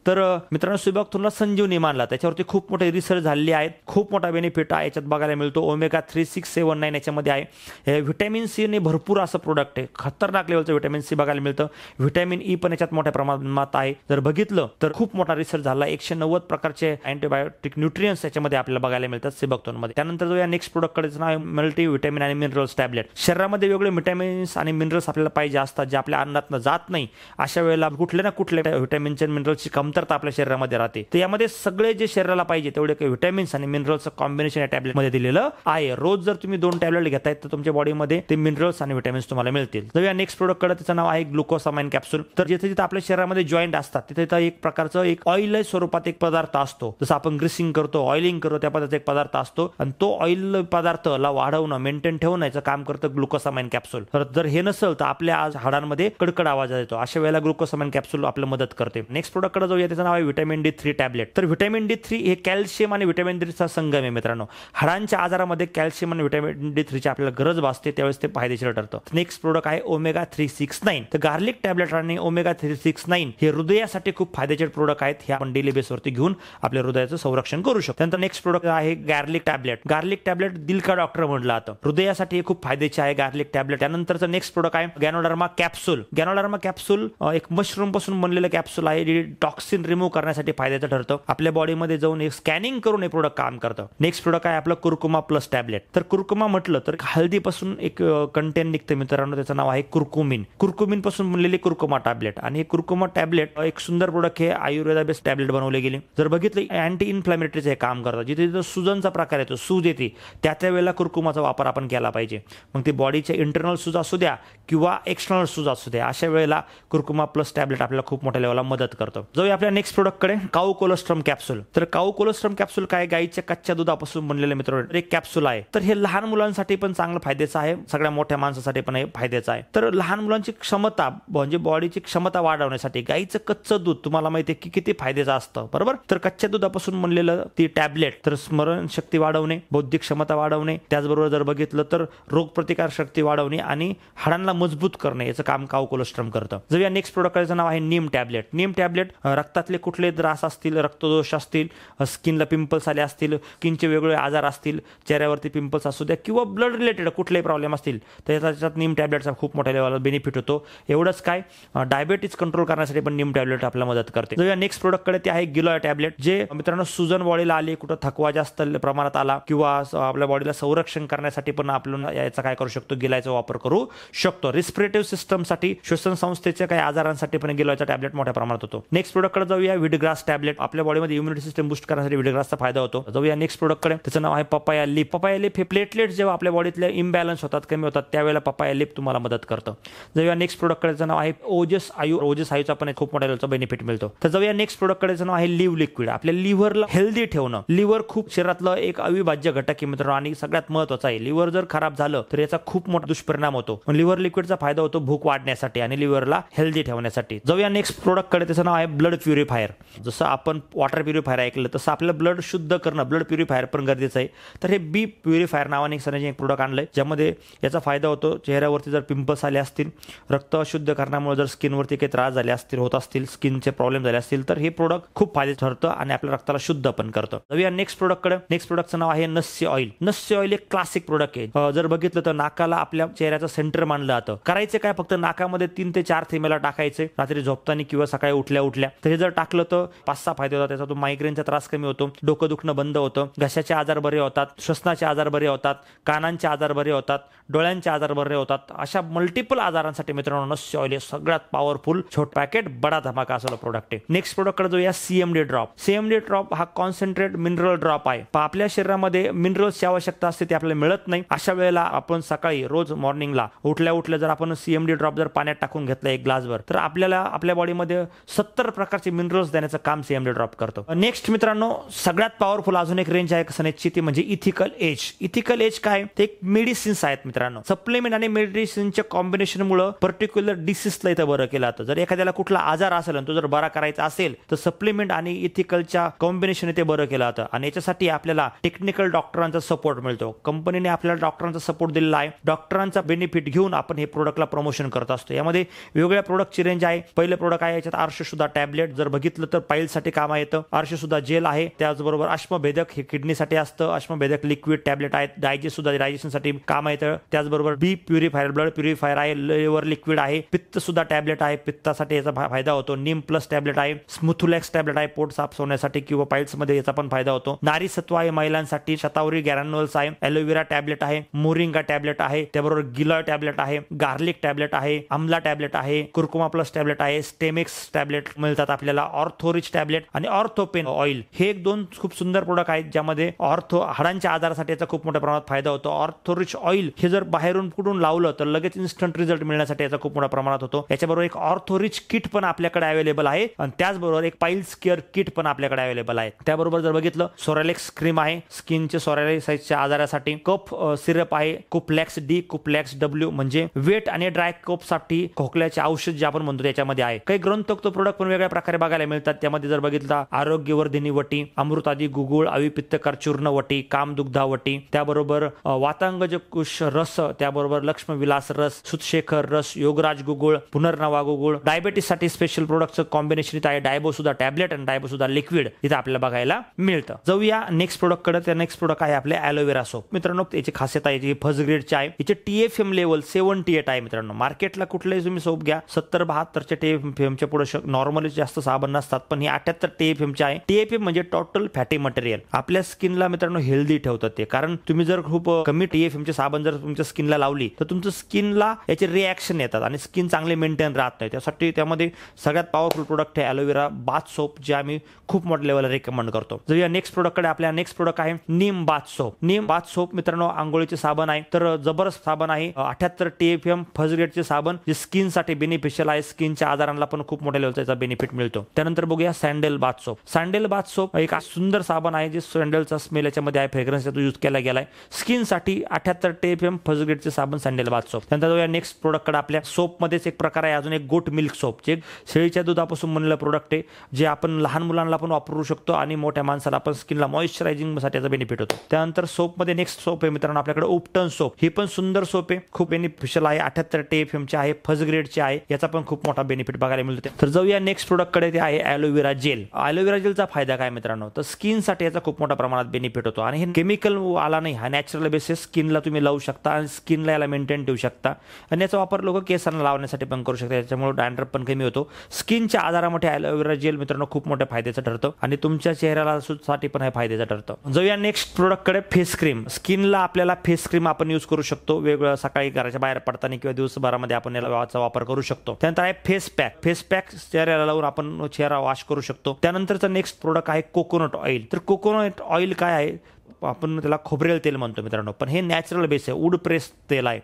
तर मित्रांनो सिबकथोनला संजीवनी मानला. त्याच्यावरती खूप मोठे रिसर्च झालेले आहेत. खूप मोठा बेनिफिट आहे याच्यात बघायला मिळतो. ओमेगा 3, 6, 7, 9 याच्यामध्ये आहे. हे व्हिटॅमिन सी ने भरपूर असं प्रोडक्ट आहे. खतरनाक लेवलचं व्हिटॅमिन सी बघायला मिळतं. व्हिटॅमिन ई पण याच्यात मोठ्या प्रमाणात आहे. जर बघितलं तर खूप मोठा रिसर्च झाला. 190 प्रकारचे अँटीबायोटिक न्यूट्रियन्स याच्यामध्ये आपल्याला बघायला मिळतात सिबकथोन मध्ये. त्यानंतर जो या नेक्स्ट प्रोडक्ट कडे नाव मल्टी व्हिटॅमिन आणि मिनरल्स टॅबलेट. शरीरामध्ये वेगळे व्हिटॅमिन्स आणि मिनरल्स आपल्याला पाहिजे असतात जे आपल्या अन्नातनं जात नाही. अशा वेळेला कुठल्या ना कुठल्या व्हिटॅमिनच्या आणि मिनरल्सची कमतरता आपल्या शरीरामध्ये राहते. तर यामध्ये सगळे जे शरीराला पाहिजे तेवढे काही व्हिटॅमिन्स आणि मिनरल्सचं कॉम्बिनेशन या टॅबलेट मध्ये दिलेलं आहे. रोज जर तुम्ही 2 टॅबलेट घेताय तर तुमच्या बॉडीमध्ये ते मिनरल्स आणि व्हिटॅमिन्स तुम्हाला मिळतील. तर या नेक्स्ट प्रोडक्ट कडे. त्याचं नाव आहे ग्लुकोसामाइन कॅप्सूल. तर जिथे जिथे आपल्या शरीरामध्ये जॉईंट असतात तिथे एक प्रकारचं एक ऑइल स्वरूपात एक पदार्थ असतो, जसं आपण ग्रीसिंग करतो, ऑइलिंग करतो, त्या पद्धतीचा एक पदार्थ असतो आणि तो ऑइल पदार्थला वाढवणं, मेंटेन ठेवण्याचं काम करतं ग्लुकोसामाइन कॅप्सूल. तर जर हे नसेल तर आपल्या हाडांमध्ये कडकड आवाज येतो. अशा वेळेला ग्लुकोसामाइन कॅप्सूल आपल्याला मदत करते. नेक्स्ट प्रोडक्ट कडे जाऊया, त्याचं नाव आहे व्हिटॅमिन D3 टॅबलेट. तर व्हिटॅमिन D3 हे कॅल्शियम आणि व्हिटॅमिन D चा संगम आहे मित्रांनो. हाडांच्या आजारामध्ये कॅल्शियम आणि व्हिटॅमिन D3 ची आपल्याला गरज भासते त्यावेळेस ते फायदेशीर ठरतं. नेक्स्ट प्रोडक्ट आहे ओमेगा 369. तर गार्लिक टॅबलेट आणि ओमेगा 369 हे हृदयासाठी खूप फायदेशीर प्रोडक्ट आहेत. हे आपण डेली बेसवरती घेऊन आपल्या हृदयाचं संरक्षण करू शकतो. त्यानंतर नेक्स्ट प्रोडक्ट आहे गार्लिक टॅबलेट. गार्लिक टॅबलेट दिल का डॉक्टर म्हटलं जातं. हृदयासाठी हे खूप फायद्याचे आहे गार्लिक टॅबलेट. त्यानंतरचं नेक्स्ट प्रोडक्ट आहे गॅनोडर्मा कॅप्सूल. गॅनोडर्मा कॅप्सूल एक मशरूम पासून बनलेलं कॅप्सूल आहे, जे टॉक्सिन रिमूव्ह करण्यासाठी फायद्याचं ठरतं. आपल्या बॉडीमध्ये जाऊन एक स्कॅनिंग करून हे प्रोडक्ट काम करतं. नेक्स्ट प्रोडक्ट आहे आपलं कुर्कुमा प्लस टॅबलेट. तर कुर्कुमा म्हटलं तर हळदीपासून एक कंटेंट निघतं मित्रांनो, त्याचं नाव आहे कुर्कुमिन. कुर्कुमिन पासून बनलेली कुर्कुमा टॅबलेट. आणि हे कुर्कुमा टॅबलेट एक सुंदर प्रोडक्ट हे आयुर्वेदा बेस्ड टॅबलेट बनवले गेले. जर बघितलं अँटी इन्फ्लॅमेटरीचं हे काम करतं. जिथे जिथे सुजनचा प्रकार येतो, सूज येते, त्या वेळेला कुर्कुमाचा वापर आपण केला पाहिजे. मग ते बॉडीचे इंटरनल सूज असू द्या किंवा एक्सटर्नल सूज असू द्या, अशा वेळेला कुर्कुमा प्लस टॅबलेट आपल्याला खूप मोठ्या लेवलला मदत करतं. जाऊया आपल्या नेक्स्ट प्रोडक्ट कडे, काऊ कोलोस्ट्रम कॅप्सूल. तर काऊ कोलोस्ट्रम कॅप्सूल काय, गाईच्या कच्च्या दुधापासून बनलेले मित्रांनो एक कॅप्सूल आहे. तर हे लहान मुलांसाठी पण चांगलं फायद्याचं आहे, सगळ्या मोठ्या माणसासाठी पण हे फायद्याचं आहे. तर लहान मुलांची क्षमता म्हणजे बॉडीची क्षमता वाढवण्यासाठी गाईचं कच्चं दूध तुम्हाला माहिती आहे की किती फायद्याचं असतं, बरोबर. तर कच्च्या दुधापासून बनलेलं ती टॅबलेट तर स्मरणशक्ती वाढवणे, बौद्धिक क्षमता वाढवणे, त्याचबरोबर जर बघितलं तर रोगप्रतिकार शक्ती वाढवणे आणि हाडांना मजबूत करणे याचं काम काऊ कोलोस्ट्रम करतं. जर या नेक्स्ट प्रोडक्टचं नाव आहे नीम टॅबलेट. नीम टॅबलेट रक्तातले कुठले त्रास असतील, रक्तदोष असतील, स्किनला पिंपल्स आले असतील, स्किनचे वेगवेगळे आजार असतील, चेहऱ्यावरती पिंपल्स असू द्या किंवा ब्लड रिलेटेड कुठलेही प्रॉब्लेम असतील तर त्याच्यात नीम टॅबलेटचा खूप मोठ्या लेवलला बेनिफिट होतो. एवढंच काय, डायबिटीज कंट्रोल करण्यासाठी पण नीम टॅबलेट आपल्याला मदत करते. जर या नेक्स्ट प्रोडक्टकडे ते आहे गिलॉय टॅबलेट. जे मित्रांनो सुजन बॉडीला आली, कुठं थकवा जास्त प्रमाणात आला किंवा आपल्या बॉडीला संरक्षण करण्यासाठी पण आपण याचा काय करू शकतो, गिलॉयचा वापर करू शकतो. रिस्पिरेटिव्ह सिस्टमसाठी, श्वसन संस्थेच्या काही आजारांसाठी पण गिलॉयचा टॅबलेट मोठ्या प्रमाणात होतो. नेक्स्ट प्रोडक्टकडे जाऊया, व्हीटग्रास टॅबलेट. आपल्या बॉडीमध्ये इम्युनिटी सिस्टम बूस्ट करण्यासाठी व्हीटग्रासचा फायदा होतो. जाऊया नेक्स्ट प्रोडक्टकडे, त्याचं नाव आहे पपाया लीफ. पपाया लीफ हे प्लेटलेट जेव्हा आपल्या बॉडीतले इम्बॅलन्स होतात, कमी होतात, त्यावेळेला पपाया लीफ तुम्हाला मदत करतं. जाऊया नेक्स्ट प्रोडक्टकडे नाव आहे ओजस आयु. ओजस आयुचा पण खूप मोठ्या लेवलचा बेनिफिट मिळतो. तर जाऊया नेक्स्ट प्रोडक्टकडे नाव आहे लिव्ह लिक्विड. आपल्या लिव्हरला हेल्दी ठेवणं. लिव्हर खूप शरीरातलं एक अविभाज्य घटक आहे मित्रांनो आणि सगळ्यात महत्त्वाचं आहे. लिव्हर जर खराब झालं तर याचा खूप मोठा दुष्परिणाम होतो. लिव्हर लिक्विडचा फायदा होतो भूक वाढण्यासाठी आणि लिव्हरला हेल्दी ठेवण्यासाठी. जाऊया नेक्स्ट प्रोडक्टकडे, त्याचं नाव आहे ब्लड प्युरिफायर. जसं आपण वॉटर प्युरिफायर ऐकलं तसं आपलं ब्लड शुद्ध करणं, ब्लड प्युरिफायर पण गरजेचं आहे. तर हे बी प्युरिफायर नावाने एक प्रोडक्ट आणलंय, ज्यामध्ये याचा फायदा होतो चेहऱ्यावरती जर पिंपल्स आले असतील, रक्त अशुद्ध करण्यामुळे जर स्किनवरती काही त्रास झाले असतील, होत असतील, स्किनचे प्रॉब्लेम झाले असतील तर हे प्रोडक्ट खूप फायदेशीर ठरतं आणि आपल्या रक्ताला शुद्ध पण करतं. जाऊया नेक्स्ट प्रोडक्टकडे. नेक्स्ट प्रोडक्टचं नाव आहे नस्य ऑइल. नस्य ऑइल एक क्लासिक प्रोडक्ट आहे. जर बघितलं तर नाकाला आपल्या चेहऱ्याचं सेंटर मानलं जातं. करायचं काय, फक्त नाकामध्ये 3 ते 4 थेंबेला टाकायचे रात्री झोपताना किंवा सकाळी उठल्या उठल्या. तर हे जर टाकलं तर 5-6 फायदे होतात. त्याचा तो मायग्रेनचा त्रास कमी होतो, डोकं दुखणं बंद होतं, घशाचे आजार बरे होतात, श्वसनाचे आजार बरे होतात, कानांचे आजार बरे होतात, डोळ्यांचे आजार बरे होतात. अशा मल्टिपल आजारांसाठी मित्रांनो नस्य ऑइल हे सगळ्यात पॉवरफुल छोट पॅकेट बडा धमाका असलेला प्रोडक्ट आहे. नेक्स्ट प्रोडक्टकडे जाऊया, CMD ड्रॉप. CMD ड्रॉप हा कॉन्सन्ट्रेट मिनरल ड्रॉप आहे. आपल्या शरीरामध्ये मिनरल्सची आवश्यकता असते, ते आपल्याला मिळत नाही. अशा वेळेला आपण सकाळी रोज मॉर्निंगला उठल्या उठल्या जर आपण CMD ड्रॉप जर पाण्यात टाकून घेतला 1 ग्लासभर तर आपल्याला आपल्या बॉडीमध्ये 70 प्रकारचे मिनरल्स देण्याचं काम CMD ड्रॉप करतो. नेक्स्ट मित्रांनो सगळ्यात पॉवरफुल अजून एक रेंज आहे सनेजची, ती म्हणजे इथिकल एज. इथिकल एज काय, ते एक मेडिसिन्स आहेत मित्रांनो. सप्लिमेंट आणि मेडिसिनच्या कॉम्बिनेशनमुळे पर्टिक्युलर डिसीजला इथं बरं केलं जातं. जर एखाद्याला कुठला आजार असेल आणि तो जर बरा करायचा असेल तर सप्लिमेंट आणि इथिकलच्या कॉम्बिनेशन ते बरं केलं जातं आणि याच्यासाठी आपल्याला टेक्निकल डॉक्टरांचा सपोर्ट मिळतो. कंपनीने आपल्याला डॉक्टरांचा सपोर्ट दिलेला आहे. डॉक्टरांचा बेनिफिट घेऊन आपण हे प्रोडक्टला प्रमोशन करत असतो. यामध्ये वेगवेगळ्या प्रोडक्टची रेंज आहे. पहिलं प्रोडक्ट आहे याच्यात आर्शसुद्धा टॅबलेट. जर बघितलं तर पाईलसाठी काम येतं. आर्शसुद्धा जेल आहे. त्याचबरोबर अश्मभेदक हे किडनीसाठी असतं. अश्मभेदक लिक्विड टॅबलेट आहेत. डायजेशनसाठी काम येतं. त्याचबरोबर बी प्युरिफायर ब्लड प्युरिफायर आहे. लिव्हर लिक्विड आहे. पित्त सुद्धा टॅबलेट आहे. पित्तासाठी याचा फायदा होतो. नीम प्लस टॅबलेट आहे. स्मुथुलॅक्स टॅबलेट आहे पोट साफ होण्यासाठी किंवा पाईल्स मध्ये याचा पण फायदा होतो. नारी सत्व आहे महिलांसाठी. शतावरी ग्रॅन्युल्स आहे. एलोवेरा टॅबलेट आहे. मोरिंगा टॅबलेट आहे. त्याबरोबर गिलॉय टॅबलेट आहे. गार्लिक टॅबलेट आहे. आमला टॅबलेट आहे. कुर्कुमा प्लस टॅबलेट आहे. स्टेमिक्स टॅबलेट मिळतात आपल्याला. ऑर्थोरिच टॅबलेट आणि ऑर्थोपेन ऑइल हे 2 खूप सुंदर प्रोडक्ट आहेत ज्यामध्ये हाडांच्या आजारासाठी याचा खूप मोठ्या प्रमाणात फायदा होतो. ऑर्थोरिच ऑइल हे जर बाहेरून कुठून लावलं तर लगेच इन्स्टंट रिझल्ट मिळण्यासाठी याचा खूप मोठ्या प्रमाणात होतो. याच्याबरोबर एक ऑर्थोरिच किट पण आपल्याकडे अवेलेबल आहे आणि त्याचबरोबर एक पाइल्स केअर किट पण आपल्याकडे अवेलेबल आहे. त्याबरोबर जर बघितलं सोरालेक्स क्रीम आहे स्किनचे सोरायसिसच्या आजारासाठी, कफ सिरप आहे, कुपलॅक्स डी, कुपलॅक्स डब्ल्यू म्हणजे वेट आणि ड्राय कफ साठी खोकल्याचे औषध जे आपण म्हणतो त्याच्यामध्ये आहे. काही ग्रंथोक्त प्रोडक्ट पण वेगळ्या प्रकारे बघायला मिळतात. त्यामध्ये जर बघितलं आरोग्यवर्धिनी वटी, अमृतादी गुगुळ, अविपित्तकर चूर्ण वटी, कामदुग्धा वटी, त्याबरोबर वातांगज कुश रस, त्याबरोबर लक्ष्मविलास रस, सुतशेखर रस, योगराज गुगुळ, पुनर्नवा गुगुळ. डायबेटीस साठी स्पेशल प्रोडक्टचं कॉम्बिनेशन इथं आहे डायबोसुदा टॅबलेट आणि डायबोसुदा लिक्विड इथं आपल्याला बघायला मिळतं. जाऊया नेक्स्ट प्रोडक्ट कडे. त्या नेक्स्ट प्रोडक्ट आहे आपले ॲलोवेरा सोप. मित्रांनो याची खासियत आहे जी फर्स्ट ग्रेडची आहे. याचे TFM लेवल 78 आहे. मित्रांनो मार्केटला कुठलेही तुम्ही सोप घ्या 70-72 TFM च्या पुढे नॉर्मली जास्त साबण नसतात, पण ही 78 TFM चे आहे. TFM म्हणजे टोटल फॅटी मटेरियल. आपल्या स्किनला मित्रांनो हेल्दी ठेवतात ते, कारण तुम्ही जर खूप कमी TFM चे साबण जर तुमच्या स्किनला लावली तर तुमच्या स्किनला याचे रिॲक्शन येतात आणि स्किन चांगले मेंटेन राहत नाही. त्यासाठी त्यामध्ये सगळ्यात पॉवरफुल प्रोडक्ट आहे ॲलोवेरा बाथ सोप, जे आम्ही खूप मोठ्या लेवलला रेकमेंड करतो. जर या नेक्स्ट प्रोडक्ट कडे आपल्या नेक्स्ट प्रोडक्ट आहे नीम बाथ सोप. नीम बाथ सोप मित्रांनो आंघोळीचे साबण आहे, तर जबरदस्त साबण आहे. 78 TFM फर्स्ट ग्रेडचे साबण जे स्किन साठी बेनिफिशियल आहे. स्किनच्या आजारांना पण खूप मोठ्या लेवलचा याचा बेनिफिट मिळतो. त्यानंतर बघूया sandal bath soap. Sandal bath soap एक सुंदर साबण आहे जे सँडलचा स्मेल याच्यामध्ये आहे, फ्रेग्रन्स यूज केला गेलाय. स्किन साठी 78 TFM फर्स्ट ग्रेडचे साबण सँडल बाथ सोप. त्यानंतर जाऊया नेक्स्ट प्रोडक्ट कडे. आपल्या सोप मध्येच एक प्रकार आहे अजून एक गोट मिल्क सोप, जे शेळीच्या दुधापासून बनलेलं प्रोडक्ट आहे, जे आपण लहान मुलांना पण वापरू शकतो आणि मोठ्या माणसाला पण स्किनला मॉइश्चरायझिंग साठी याचा बेनिफिट होतो. त्यानंतर सोप मध्ये नेक्स्ट सोप आहे मित्रांनो आपल्याकडे उपटन सोप. ही पण सुंदर सोप आहे, खूप बेनिफिशियल आहे. 78 TFM चे आहे, फर्स्ट ग्रेडचे आहे. याचा पण खूप मोठा बेनिफिट बघायला मिळतो. तर जाऊया नेक्स्ट प्रोडक्ट कडे. ते आहे ॲलोवेरा जेल. ॲलोवेरा जेलचा फायदा काय मित्रांनो, तर स्किन साठी याचा खूप मोठ्या प्रमाणात बेनिफिट होतो आणि हे केमिकल आला नाही, हा नॅचरल बेसिस स्किनला तुम्ही लावू शकता आणि स्किनला याला मेंटेन ठेवू शकता. आणि याचा वापर लोक केसांना लावण्यासाठी पण करू शकतात. याच्यामुळे डॅन्ड्रफ पण कमी होतो. स्किनच्या आजारामध्ये ॲलोवेरा जेल मित्रांनो खूप मोठ्या फायद्याचं ठरतं आणि तुमच्या चेहऱ्याला साठी पण हे फायद्याचं ठरतं. जाऊया नेक्स्ट प्रोडक्ट कडे. Face cream. स्किनला आपल्याला फेस क्रीम आपण यूज करू शकतो वेगवेगळं, सकाळी घराच्या बाहेर पडताना किंवा दिवसभरामध्ये आपण याचा वापर करू शकतो. त्यानंतर आहे फेस पॅक. फेस पॅक चेहऱ्याला लावून आपण चेहरा वॉश करू शकतो. त्यानंतरचा नेक्स्ट प्रोडक्ट आहे कोकोनट ऑइल. तर कोकोनट ऑइल काय आहे, आपण त्याला खोबरेल तेल म्हणतो मित्रांनो, पण हे नॅचरल बेस आहे, वूड प्रेस तेल आहे.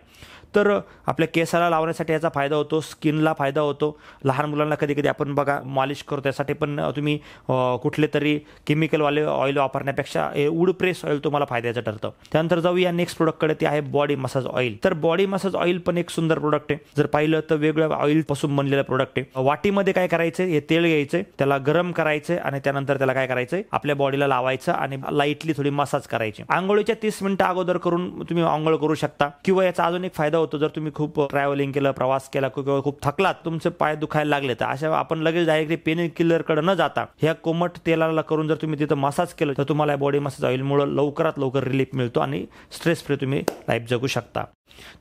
तर आपल्या केसाला लावण्यासाठी याचा फायदा होतो, स्किनला फायदा होतो. लहान मुलांना कधी कधी आपण बघा मॉलिश करतो, त्यासाठी पण तुम्ही कुठले तरी केमिकलवाले ऑइल वापरण्यापेक्षा वूड प्रेस ऑइल तुम्हाला फायद्याचं ठरतं. त्यानंतर जाऊया नेक्स्ट प्रोडक्टकडे. ते आहे बॉडी मसाज ऑइल. तर बॉडी मसाज ऑइल पण एक सुंदर प्रोडक्ट आहे. जर पाहिलं तर वेगवेगळ्या ऑइल पासून बनलेलं प्रोडक्ट आहे. वाटीमध्ये काय करायचं, हे तेल घ्यायचंय, त्याला गरम करायचंय आणि त्यानंतर त्याला काय करायचंय, आपल्या बॉडीला लावायचं आणि लाईटली थोडी मसाज करायची. आंघोळीच्या 30 मिनिटं अगोदर करून तुम्ही आंघोळ करू शकता. किंवा याचा अजून एक फायदा होतो, जर तुम्ही खूप ट्रॅव्हलिंग केलं, प्रवास केला किंवा खूप थकलात, तुमचे पाय दुखायला लागले, तर अशा आपण लगेच डायरेक्टली पेन किलर कडे न जाता ह्या कोमट तेलाला करून जर तुम्ही तिथं मसाज केलं तर तुम्हाला बॉडी मसाज ऑइल मुळे लवकरात लवकर रिलीफ मिळतो आणि स्ट्रेस फ्री तुम्ही लाईफ जगू शकता.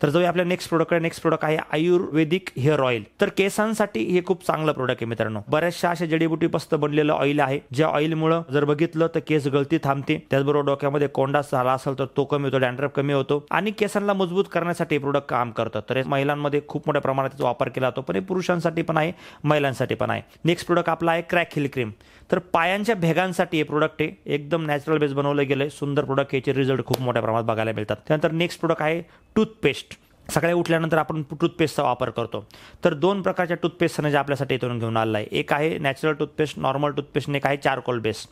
तर जाऊया आपल्या नेक्स्ट प्रोडक्ट. नेक्स्ट प्रोडक्ट आहे आयुर्वेदिक हेअर ऑइल. तर केसांसाठी हे खूप चांगलं प्रोडक्ट आहे मित्रांनो. बऱ्याचशा अशा जडीबुटीपासून बनलेलं ऑइल आहे, ज्या ऑइलमुळे जर बघितलं तर केस गळती थांबते. त्याचबरोबर डोक्यामध्ये कोंडा झाला असेल तर तो कमी होतो, डॅन्ड्रफ कमी होतो आणि केसांना मजबूत करण्यासाठी हे प्रोडक्ट काम करतं. तर महिलांमध्ये खूप मोठ्या प्रमाणात त्याचा वापर केला जातो, पण हे पुरुषांसाठी पण आहे, महिलांसाठी पण आहे. नेक्स्ट प्रोडक्ट आपला आहे क्रॅक हिल क्रीम. तर पायांच्या भेगांसाठी हे प्रोडक्ट आहे, एकदम नॅचरल बेस बनवलं गेलंय, सुंदर प्रोडक्ट. याचे रिझल्ट खूप मोठ्या प्रमाणात बघायला मिळतात. त्यानंतर नेक्स्ट प्रोडक्ट आहे टूथपेस्ट. सकाळी उठल्यानंतर आपण टूथपेस्टचा वापर करतो. तर दोन प्रकारच्या टूथपेस्ट जे आपल्यासाठी इथून घेऊन आलेला आहे. एक आहे नॅचरल टूथपेस्ट, नॉर्मल टूथपेस्ट, आणि एक आहे चारकोल बेस.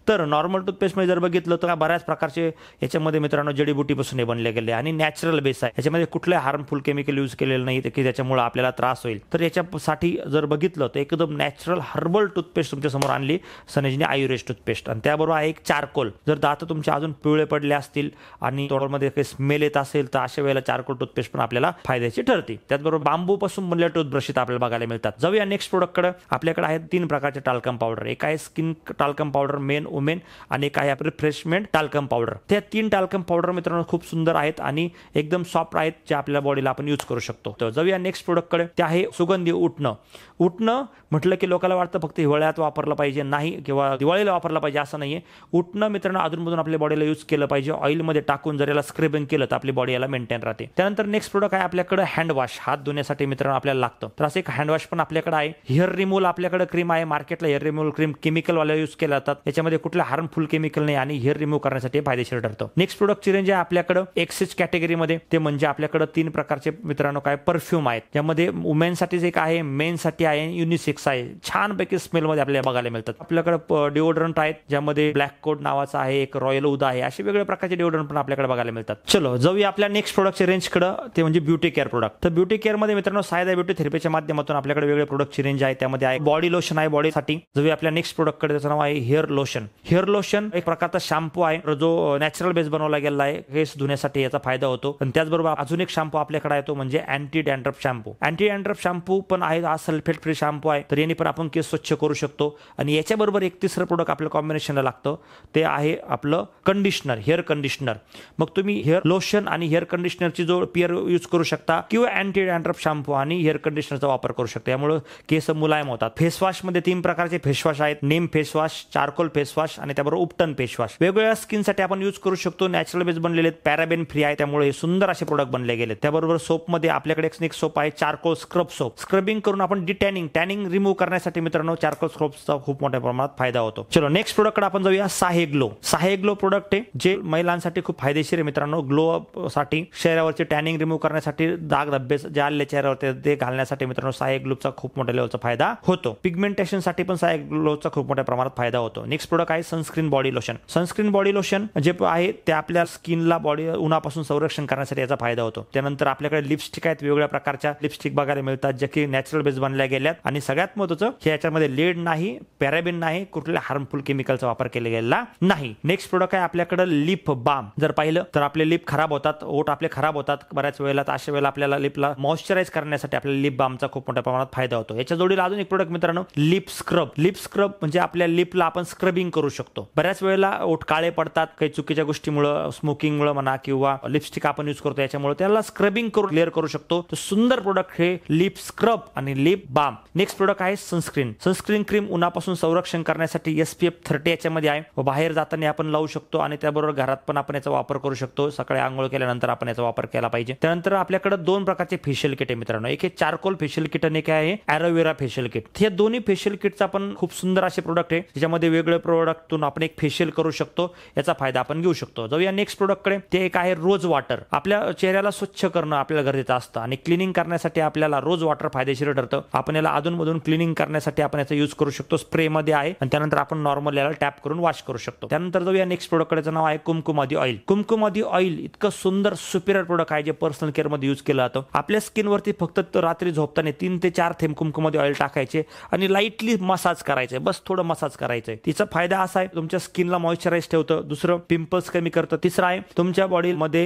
तर नॉर्मल टूथपेस्टमध्ये जर बघितलं तर बऱ्याच प्रकारचे याच्यामध्ये मित्रांनो जडीबुटीपासून बनले गेले आणि नॅचरल बेस आहे. याच्यामध्ये कुठले हार्मफुल केमिकल यूज केलेलं नाही की त्याच्यामुळे आपल्याला त्रास होईल. तर याच्यासाठी जर बघितलं तर एकदम नॅचरल हर्बल टूथपेस्ट तुमच्या समोर आणली सनेजने, आयुर्वेद टूथपेस्ट. आणि त्याबरोबर आहे एक चारकोल. जर दात तुमचे अजून पिवळे पडले असतील आणि तोंडामध्ये काही स्मेल येत असेल तर अशा वेळेला चारकोल टूथपेस्ट पण आपल्याला फायद्याची ठरते. त्याचबरोबर बांबू पासून बनलेल्या टूथब्रश आपल्याला बघायला मिळतात. जाऊया नेक्स्ट प्रोडक्ट कडे. आपल्याकडे आहेत 3 प्रकारचे टाल्कम पावडर. एक आहे skin talcum powder main women आणि एक आहे रिफ्रेशमेंट टाल्कम पावडर. त्या 3 टाल्कम पावडर मित्रांनो खूप सुंदर आहेत आणि एकदम सॉफ्ट आहेत, जे आपल्या बॉडीला आपण यूज करू शकतो. तर जाऊया नेक्स्ट प्रोडक्ट कडे. ते आहे सुगंधी उटणं. उटणं म्हटलं की लोकांना वाटतं फक्त हिवाळ्यात वापरलं पाहिजे, नाही, किंवा दिवाळीला वापरलं पाहिजे असं नाहीये. उटणं मित्रांनो अधूनमधून आपल्या बॉडीला यूज केलं पाहिजे. ऑइलमध्ये टाकून जर याला स्क्रबिंग केलं तर आपली बॉडी याला मेंटेन राहते. त्यानंतर नेक्स्ट नेक्स्ट प्रोडक्ट आहे आपल्याकडे हँड वॉश, हात धुण्यासाठी मित्रांनो आपल्याला लागतं. तर असं एक हँड वॉश पण आपल्याकडे आहे. हेअर रिमूव्हल आपल्याकडे क्रीम आहे. मार्केटला हेअर रिमूव्हल क्रीम केमिकल वाले यूज केले जातात. याच्यामध्ये कुठलं हार्मफुल केमिकल नाही आणि हेअर रिमूव्ह करण्यासाठी फायदेशीर ठरतं. नेक्स्ट प्रोडक्टची रेंज आहे आपल्याकडे एक्सेस कॅटेगरीमध्ये. ते म्हणजे आपल्याकडे 3 प्रकारचे मित्रांनो काय परफ्यूम आहेत. त्यामध्ये वुमेनसाठी एक आहे, मेनसाठी आहे, युनिसेक्स आहे. छानपैकी स्मेलमध्ये आपल्याला बघायला मिळतात. आपल्याकडे डिओड्रंट आहेत ज्यामध्ये ब्लॅक कोड नावाचा आहे, एक रॉयल उदा आहे. असे वेगवेगळ्या प्रकारचे डिओड्रंट पण आपल्याकडे बघायला मिळतात. चलो जाऊया आपल्या नेक्स्ट प्रोडक्टच्या रेंजकडे. ते म्हणजे ब्युटी केअर प्रोडक्ट. तर ब्युटी केअर मध्ये मित्रांनो सायदा ब्युटी थेरपीच्या माध्यमातून आपल्याकडे वेगवेगळ्या प्रोडक्टची रेंज आहे. त्यामध्ये आहे बॉडी लोशन आहे बॉडीसाठी. जाऊया आपल्या नेक्स्ट प्रोडक्टकडे. त्याचं नाव आहे हेअर लोशन. हेअर लोशन एक प्रकारचा शॅम्पू आहे जो नॅचरल बेस बनवला गेला आहे. केस धुण्यासाठी याचा फायदा होतो. आणि त्याचबरोबर अजून एक शॅम्पू आपल्याकडे आहे तो म्हणजे anti dandruff shampoo. Anti dandruff shampoo पण आहे, हा सल्फेट फ्री शॅम्पू आहे. तर याने पण आपण केस स्वच्छ करू शकतो. आणि याच्याबरोबर एक तिसरं प्रोडक्ट आपल्या कॉम्बिनेशनला लागतं, ते आहे आपलं कंडिशनर, हेअर कंडिशनर. मग तुम्ही हेअर लोशन आणि हेअर कंडिशनरची जो पेअर यूज करू शकता किंवा अँटी डॅन्ड्रफ शॅम्पू आणि हेअर कंडिशनरचा वापर करू शकता. यामुळे केस मुलायम होतात. फेस वॉश मध्ये 3 प्रकारचे फेस वॉश आहेत. Name face wash, charcoal face wash आणि त्याबरोबर उपटन फेस वॉश. वेगवेगळ्या स्किनसाठी आपण यूज करू शकतो. नॅचरल बेस बनलेले, पॅराबेन फ्री आहे, त्यामुळे हे सुंदर असे प्रोडक्ट बनले गेले. त्याबरोबर सोप मध्ये आपल्याकडे एक सोप आहे चारकोल स्क्रब सोप. स्क्रबिंग करून आपण टॅनिंग रिमूव्ह करण्यासाठी मित्रांनो चारकोल स्क्रबचा खूप मोठ्या प्रमाणात फायदा होतो. चलो नेक्स्ट प्रोडक्ट कडे आपण जाऊया. साहे ग्लो. साहे ग्लो प्रोडक्ट आहे जे महिलांसाठी खूप फायदेशीर आहे मित्रांनो. ग्लो साठी, चेहऱ्यावरचे टॅनिंग रिमूव्ह करण्यासाठी, दाग धब्बे जे आले चेहऱ्यावर ते घालण्यासाठी मित्रांनो साहे ग्लोचा खूप मोठ्या लेवलचा फायदा होतो. पिगमेंटेशन साठी पण साहे ग्लोचा खूप मोठ्या प्रमाणात फायदा होतो. नेक्स्ट प्रोडक्ट आहे sunscreen body lotion. Sunscreen body lotion जे आहे ते आपल्या स्किनला बॉडी उन्हापासून संरक्षण करण्यासाठी याचा फायदा होतो. त्यानंतर आपल्याकडे लिपस्टिक आहेत, वेगवेगळ्या प्रकारच्या लिपस्टिक बघायला मिळतात जे की नॅचरल बेस बनल्या गेल्यात. आणि सगळ्यात महत्त्वाचं हे याच्यामध्ये लेड नाही, पॅराबेन नाही, कुठल्या हार्मफुल केमिकलचा वापर केला गेलेला नाही. नेक्स्ट प्रोडक्ट आहे आपल्याकडे लिप बाम. जर पाहिलं तर आपले लिप खराब होतात, ओठ आपले खराब होतात बऱ्याच वेळेला. तर अशा वेळेला आपल्याला लिपला मॉइश्चराइज करण्यासाठी आपल्याला लिप बामचा खूप मोठ्या प्रमाणात फायदा होतो. याच्या जोडीला अजून एक प्रोडक्ट मित्रांनो लिप स्क्रब. लिप स्क्रब म्हणजे आपल्या लिपला आपण स्क्रबिंग करू शकतो. बऱ्याच वेळेला ओठ काळे पडतात काही चुकीच्या गोष्टीमुळे, स्मोकिंगमुळे म्हणा किंवा लिपस्टिक आपण यूज करतो याच्यामुळे, त्याला स्क्रबिंग करून क्लिअर करू शकतो. तर सुंदर प्रोडक्ट हे लिप स्क्रब आणि लिप बाम. नेक्स्ट प्रोडक्ट आहे सनस्क्रीन. सनस्क्रीन क्रीम उन्हापासून संरक्षण करण्यासाठी SPF 30 याच्यामध्ये आहे. बाहेर जाताना आपण लावू शकतो आणि त्याबरोबर घरात पण आपण याचा वापर करू शकतो. सकाळी आंघोळ केल्यानंतर आपण याचा वापर केला पाहिजे. त्यानंतर आपल्याकडे 2 प्रकारचे फेशियल किट आहे मित्रांनो. एक आहे चारकोल फेशियल किट आणि एक आहे ॲलोवेरा फेशियल किट. हे दोन्ही फेशियल किटचा पण खूप सुंदर असे प्रोडक्ट आहे ज्याच्यामध्ये वेगवेगळे प्रोडक्टतून आपण एक फेशियल करू शकतो. याचा फायदा आपण घेऊ शकतो. जाऊया नेक्स्ट प्रोडक्टकडे. ते एक आहे रोज वॉटर. आपल्या चेहऱ्याला स्वच्छ करणं आपल्याला गरजेचं असतं आणि क्लिनिंग करण्यासाठी आपल्याला रोज वॉटर फायदेशीर ठरतं. आपण याला अधूनमधून क्लिनिंग करण्यासाठी आपण याचा यूज करू शकतो. स्प्रे मध्ये आहे आणि त्यानंतर आपण नॉर्मल याला टॅप करून वॉश करू शकतो. त्यानंतर जाऊया नेक्स्ट प्रोडक्टचं नाव आहे कुमकुमादी ऑइल. कुमकुमादी ऑइल इतकं सुंदर सुपिरियर प्रोडक्ट आहे जे पर्सनल केअर मध्ये यूज केलं जातं. आपल्या स्किनवरती फक्त रात्री झोपताना 3 ते 4 थेंब कुमकुमादी ऑइल टाकायचे आणि लाईटली मसाज करायचे. बस थोडं मसाज करायचंय. तिचा फायदा असा आहे तुमच्या स्किनला मॉइश्चराइज ठेवतं. दुसरं पिंपल्स कमी करतं. तिसरं आहे तुमच्या बॉडीमध्ये